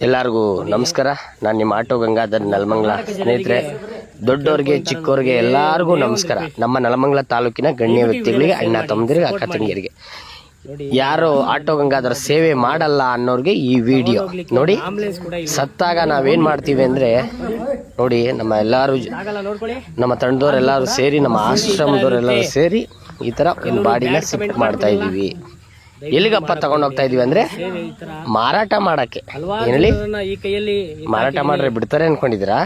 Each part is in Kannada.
ಎಲ್ಲರಿಗೂ ನಮಸ್ಕಾರ. ನಾನು ನಿಮ್ಮ ಆಟೋ ಗಂಗಾಧರ್ ನೆಲಮಂಗಲ. ಸ್ನೇಹಿತರೆ, ದೊಡ್ಡವ್ರಿಗೆ ಚಿಕ್ಕವ್ರಿಗೆ ಎಲ್ಲರಿಗೂ ನಮಸ್ಕಾರ. ನಮ್ಮ ನೆಲಮಂಗಲ ತಾಲೂಕಿನ ಗಣ್ಯ ವ್ಯಕ್ತಿಗಳಿಗೆ, ಅಣ್ಣ ತಮ್ಮಂದಿರಿಗೆ, ಅಕ್ಕ ತಂಗಿಯರಿಗೆ, ಯಾರು ಆಟೋ ಗಂಗಾಧರ ಸೇವೆ ಮಾಡಲ್ಲ ಅನ್ನೋರಿಗೆ ಈ ವಿಡಿಯೋ ನೋಡಿ. ಸತ್ತಾಗ ನಾವೇನ್ ಮಾಡ್ತೀವಿ ಅಂದ್ರೆ ನೋಡಿ, ನಮ್ಮ ಎಲ್ಲಾರು, ನಮ್ಮ ತಂಡದವರೆಲ್ಲರೂ ಸೇರಿ, ನಮ್ಮ ಆಶ್ರಮದವರೆಲ್ಲರೂ ಸೇರಿ ಈ ತರ ಒಂದು ಬಾಡಿನ ಶಿಫ್ಟ್ ಮಾಡ್ತಾ ಇದೀವಿ. ಎಲ್ಲಿಗಪ್ಪ ತಗೊಂಡ್ ಹೋಗ್ತಾ ಇದೀವಿ ಅಂದ್ರೆ ಮಾರಾಟ ಮಾಡಕ್ಕೆ. ಏನಲ್ಲಿ ಮಾರಾಟ ಮಾಡ್ರೆ ಬಿಡ್ತಾರೆ ಅನ್ಕೊಂಡಿದ್ದೀರಾ?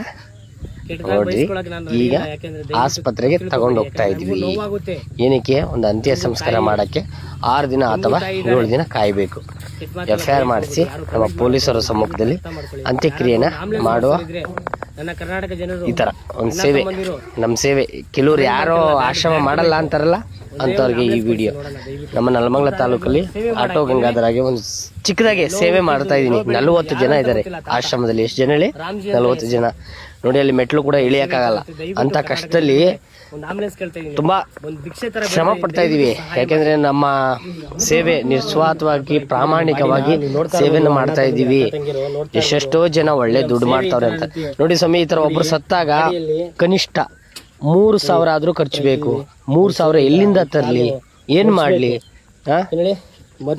ನೋಡ್ರಿ, ಈಗ ಆಸ್ಪತ್ರೆಗೆ ತಗೊಂಡ್ ಹೋಗ್ತಾ ಇದೀವಿ. ಏನಕ್ಕೆ? ಒಂದು ಅಂತ್ಯ ಸಂಸ್ಕಾರ ಮಾಡಕ್ಕೆ 6 ದಿನ ಅಥವಾ 7 ದಿನ ಕಾಯ್ಬೇಕು. FIR ಮಾಡಿಸಿ ನಮ್ಮ ಪೊಲೀಸರ ಸಮ್ಮುಖದಲ್ಲಿ ಅಂತ್ಯಕ್ರಿಯೆನ ಮಾಡುವ ಈ ತರ ಒಂದು ಸೇವೆ, ನಮ್ಮ ಸೇವೆ. ಕೆಲವ್ರು ಯಾರೋ ಆಶ್ರಮ ಮಾಡಲ್ಲ ಅಂತಾರಲ್ಲ, ಅಂತವ್ರಿಗೆ ಈ ವಿಡಿಯೋ. ನಮ್ಮ ನೆಲಮಂಗಲ ತಾಲೂಕಲ್ಲಿ ಆಟೋ ಗಂಗಾಧರಾಗಿ ಒಂದು ಚಿಕ್ಕದಾಗಿ ಸೇವೆ ಮಾಡ್ತಾ ಇದೀನಿ. 40 ಜನ ಇದ್ದಾರೆ ಆಶ್ರಮದಲ್ಲಿ. ಎಷ್ಟು ಜನ ಹೇಳಿ? 40 ಜನ. ನೋಡಿ, ಅಲ್ಲಿ ಮೆಟ್ಲು ಕೂಡ ಇಳಿಯಕ್ಕಾಗಲ್ಲ. ಅಂತ ಕಷ್ಟದಲ್ಲಿ ತುಂಬಾ ಶ್ರಮ ಪಡ್ತಾ ಇದೀವಿ. ಯಾಕೆಂದ್ರೆ ನಮ್ಮ ಸೇವೆ ನಿಸ್ವಾರ್ಥವಾಗಿ, ಪ್ರಾಮಾಣಿಕವಾಗಿ ಸೇವೆಯನ್ನು ಮಾಡ್ತಾ ಇದೀವಿ. ಎಷ್ಟೆಷ್ಟೋ ಜನ ಒಳ್ಳೆ ದುಡ್ಡು ಮಾಡ್ತಾವ್ರೆ ಅಂತ ನೋಡಿ ಸ್ವಾಮಿ. ಈ ತರ ಒಬ್ರು ಸತ್ತಾಗ ಕನಿಷ್ಠ 3,000 ಆದ್ರೂ ಖರ್ಚು ಬೇಕು. 3,000 ಎಲ್ಲಿಂದ ತರ್ಲಿ? ಏನ್ ಮಾಡ್ಲಿ?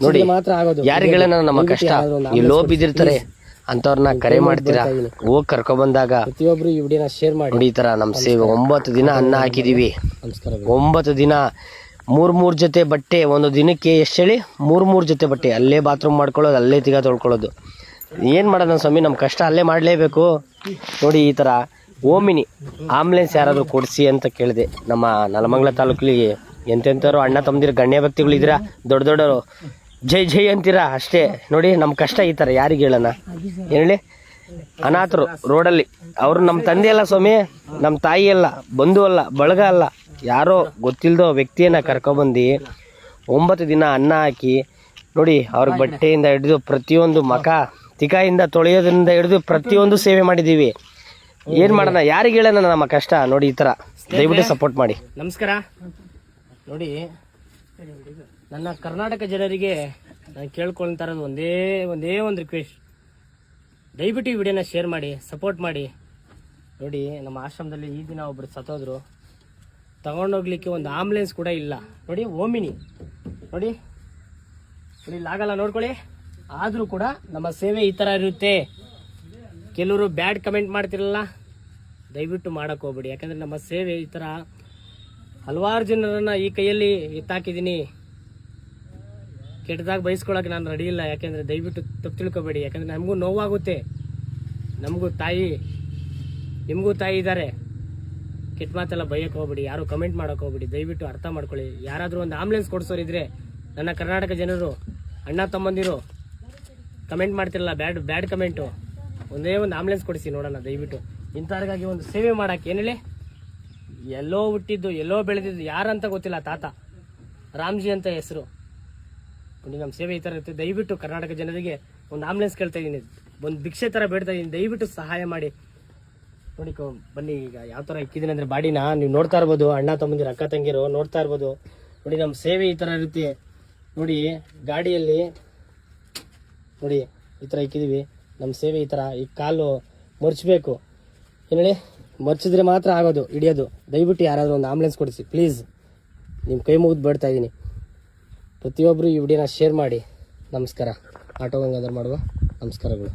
ನೋಡಿ, ಯಾರಿಗೆಲ್ಲ ನಮ್ಮ ಕಷ್ಟ ಎಲ್ಲೋ ಬಿದ್ದಿರ್ತಾರೆ ಅಂತವ್ರನ್ನ ಕರೆ ಮಾಡ್ತೀರಾ, ಹೋಗಿ ಕರ್ಕೊಬಂದಾಗ ನೋಡಿ ಈ ತರ ನಮ್ ಸೇವೆ. 9 ದಿನ ಅನ್ನ ಹಾಕಿದೀವಿ. 9 ದಿನ 3 ಜೊತೆ ಬಟ್ಟೆ. ಒಂದು ದಿನಕ್ಕೆ ಎಷ್ಟು ಹೇಳಿ? 3 ಜೊತೆ ಬಟ್ಟೆ. ಅಲ್ಲೇ ಬಾತ್ರೂಮ್ ಮಾಡ್ಕೊಳ್ಳೋದು, ಅಲ್ಲೇ ತಿಗ ತೊಳ್ಕೊಳ್ಳೋದು. ಏನ್ ಮಾಡೋಣ ಸ್ವಾಮಿ, ನಮ್ ಕಷ್ಟ ಅಲ್ಲೇ ಮಾಡ್ಲೇಬೇಕು. ನೋಡಿ, ಈ ತರ ಓಮಿನಿ ಆಂಬುಲೆನ್ಸ್ ಯಾರಾದ್ರೂ ಕೊಡಿಸಿ ಅಂತ ಕೇಳಿದೆ. ನಮ್ಮ ನೆಲಮಂಗಲ ತಾಲೂಕಲ್ಲಿ ಎಂತೆಂಥವ್ರು ಅಣ್ಣ ತಮ್ಮದಿರು ಗಣ್ಯ ವ್ಯಕ್ತಿಗಳಿದ್ದೀರಾ, ದೊಡ್ಡ ದೊಡ್ಡವರು, ಜೈ ಜೈ ಅಂತೀರಾ ಅಷ್ಟೇ. ನೋಡಿ, ನಮ್ಮ ಕಷ್ಟ ಈ ಥರ ಯಾರಿಗೆ ಹೇಳೋಣ ಹೇಳಿ? ಅನಾಥರು ರೋಡಲ್ಲಿ, ಅವರು ನಮ್ಮ ತಂದೆ ಅಲ್ಲ ಸ್ವಾಮಿ, ನಮ್ಮ ತಾಯಿ ಅಲ್ಲ, ಬಂಧು ಅಲ್ಲ, ಬಳಗ ಅಲ್ಲ, ಯಾರೋ ಗೊತ್ತಿಲ್ಲದೋ ವ್ಯಕ್ತಿಯನ್ನು ಕರ್ಕೊಬಂದು 9 ದಿನ ಅನ್ನ ಹಾಕಿ ನೋಡಿ, ಅವ್ರ ಬಟ್ಟೆಯಿಂದ ಹಿಡಿದು ಪ್ರತಿಯೊಂದು ತಿಕಾಯಿಂದ ತೊಳೆಯೋದ್ರಿಂದ ಹಿಡಿದು ಪ್ರತಿಯೊಂದು ಸೇವೆ ಮಾಡಿದ್ದೀವಿ. ಏನ್ ಮಾಡೋಣ, ಯಾರಿಗೆ ಹೇಳೋಣ ನಮ್ಮ ಕಷ್ಟ? ನೋಡಿ, ಈ ತರ ದಯವಿಟ್ಟು ಸಪೋರ್ಟ್ ಮಾಡಿ. ನಮಸ್ಕಾರ. ನೋಡಿ, ನನ್ನ ಕರ್ನಾಟಕ ಜನರಿಗೆ ನಾನು ಕೇಳ್ಕೊಳ್ತಾ ಇರೋದು ಒಂದೇ ಒಂದು ರಿಕ್ವೆಸ್ಟ್. ದಯವಿಟ್ಟು ಈ ವಿಡಿಯೋನ ಶೇರ್ ಮಾಡಿ, ಸಪೋರ್ಟ್ ಮಾಡಿ. ನೋಡಿ, ನಮ್ಮ ಆಶ್ರಮದಲ್ಲಿ ಈ ದಿನ ಒಬ್ರು ಸತ್ತೋದ್ರು. ತಗೊಂಡೋಗ್ಲಿಕ್ಕೆ ಒಂದು ಆಂಬುಲೆನ್ಸ್ ಕೂಡ ಇಲ್ಲ. ನೋಡಿ, ಓಮಿನಿ ನೋಡಿ, ಆಗಲ್ಲ ನೋಡ್ಕೊಳ್ಳಿ. ಆದರೂ ಕೂಡ ನಮ್ಮ ಸೇವೆ ಈ ಥರ ಇರುತ್ತೆ. ಕೆಲವರು ಬ್ಯಾಡ್ ಕಮೆಂಟ್ ಮಾಡ್ತಿರಲ್ಲ, ದಯವಿಟ್ಟು ಮಾಡಕ್ಕೆ ಹೋಗ್ಬೇಡಿ. ಯಾಕಂದರೆ ನಮ್ಮ ಸೇವೆ ಈ ಥರ ಹಲವಾರು ಜನರನ್ನು ಈ ಕೈಯಲ್ಲಿ ಎತ್ತಾಕಿದ್ದೀನಿ. ಕೆಟ್ಟದಾಗ ಬಯಸ್ಕೊಳ್ಳೋಕೆ ನಾನು ರೆಡಿ ಇಲ್ಲ. ಯಾಕೆಂದರೆ ದಯವಿಟ್ಟು ತಪ್ಪು ತಿಳ್ಕೊಬೇಡಿ. ಯಾಕಂದರೆ ನಮಗೂ ನೋವಾಗುತ್ತೆ, ನಮಗೂ ತಾಯಿ, ನಿಮಗೂ ತಾಯಿ ಇದ್ದಾರೆ. ಕೆಟ್ಟ ಮಾತೆಲ್ಲ ಬೈಯಕ್ಕೆ ಹೋಗ್ಬೇಡಿ, ಯಾರು ಕಮೆಂಟ್ ಮಾಡೋಕೆ ಹೋಗ್ಬೇಡಿ. ದಯವಿಟ್ಟು ಅರ್ಥ ಮಾಡ್ಕೊಳ್ಳಿ. ಯಾರಾದರೂ ಒಂದು ಆಂಬುಲೆನ್ಸ್ ಕೊಡಿಸೋರಿದ್ರೆ, ನನ್ನ ಕರ್ನಾಟಕ ಜನರು, ಅಣ್ಣ ತಮ್ಮಂದಿರು ಕಮೆಂಟ್ ಮಾಡ್ತಿರಲ್ಲ, ಬ್ಯಾಡ್ ಕಮೆಂಟು, ಒಂದೇ ಒಂದು ಆಂಬುಲೆನ್ಸ್ ಕೊಡಿಸಿ ನೋಡೋಣ ದಯವಿಟ್ಟು. ಇಂಥವ್ರಿಗಾಗಿ ಒಂದು ಸೇವೆ ಮಾಡೋಕ್ಕೆ. ಏನು ಹೇಳಿ? ಎಲ್ಲೋ ಹುಟ್ಟಿದ್ದು, ಎಲ್ಲೋ ಬೆಳೆದಿದ್ದು, ಯಾರಂತ ಗೊತ್ತಿಲ್ಲ. ತಾತ ರಾಮ್ಜಿ ಅಂತ ಹೆಸರು. ನೋಡಿ, ನಮ್ಮ ಸೇವೆ ಈ ಥರ ಇರುತ್ತೆ. ದಯವಿಟ್ಟು ಕರ್ನಾಟಕ ಜನರಿಗೆ ಒಂದು ಆಂಬುಲೆನ್ಸ್ ಕೇಳ್ತಾ ಇದ್ದೀನಿ, ಒಂದು ಭಿಕ್ಷೆ ಥರ ಬೇಡ್ತಾ ಇದ್ದೀನಿ. ದಯವಿಟ್ಟು ಸಹಾಯ ಮಾಡಿ. ನೋಡಿ, ಬನ್ನಿ. ಈಗ ಯಾವ ಥರ ಇಕ್ಕಿದ್ದೀನಿ ಅಂದರೆ ಬಾಡಿನ ನೀವು ನೋಡ್ತಾ ಇರ್ಬೋದು. ಅಣ್ಣ ತಮ್ಮಂದಿರು, ಅಕ್ಕ ತಂಗಿರು ನೋಡ್ತಾ ಇರ್ಬೋದು. ನೋಡಿ, ನಮ್ಮ ಸೇವೆ ಈ ಥರ ಇರುತ್ತೆ. ನೋಡಿ, ಗಾಡಿಯಲ್ಲಿ ನೋಡಿ ಈ ಥರ ಇಕ್ಕಿದ್ದೀವಿ. ನಮ್ಮ ಸೇವೆ ಈ ಥರ. ಈ ಕಾಲು ಮರ್ಚಬೇಕು. ಏನು ಹೇಳಿ? ಮರ್ಚಿದ್ರೆ ಮಾತ್ರ ಆಗೋದು, ಹಿಡಿಯೋದು. ದಯವಿಟ್ಟು ಯಾರಾದರೂ ಒಂದು ಆಂಬುಲೆನ್ಸ್ ಕೊಡಿಸಿ ಪ್ಲೀಸ್. ನಿಮ್ಮ ಕೈ ಮುಗಿದು ಬೇಡ್ತಾ ಇದ್ದೀನಿ. ಪ್ರತಿಯೊಬ್ಬರು ಈ ವಿಡಿಯೋನ ಶೇರ್ ಮಾಡಿ. ನಮಸ್ಕಾರ. ಆಟೋ ಗಂಗಾಧರ್ ಮಾಡುವ ನಮಸ್ಕಾರಗಳು.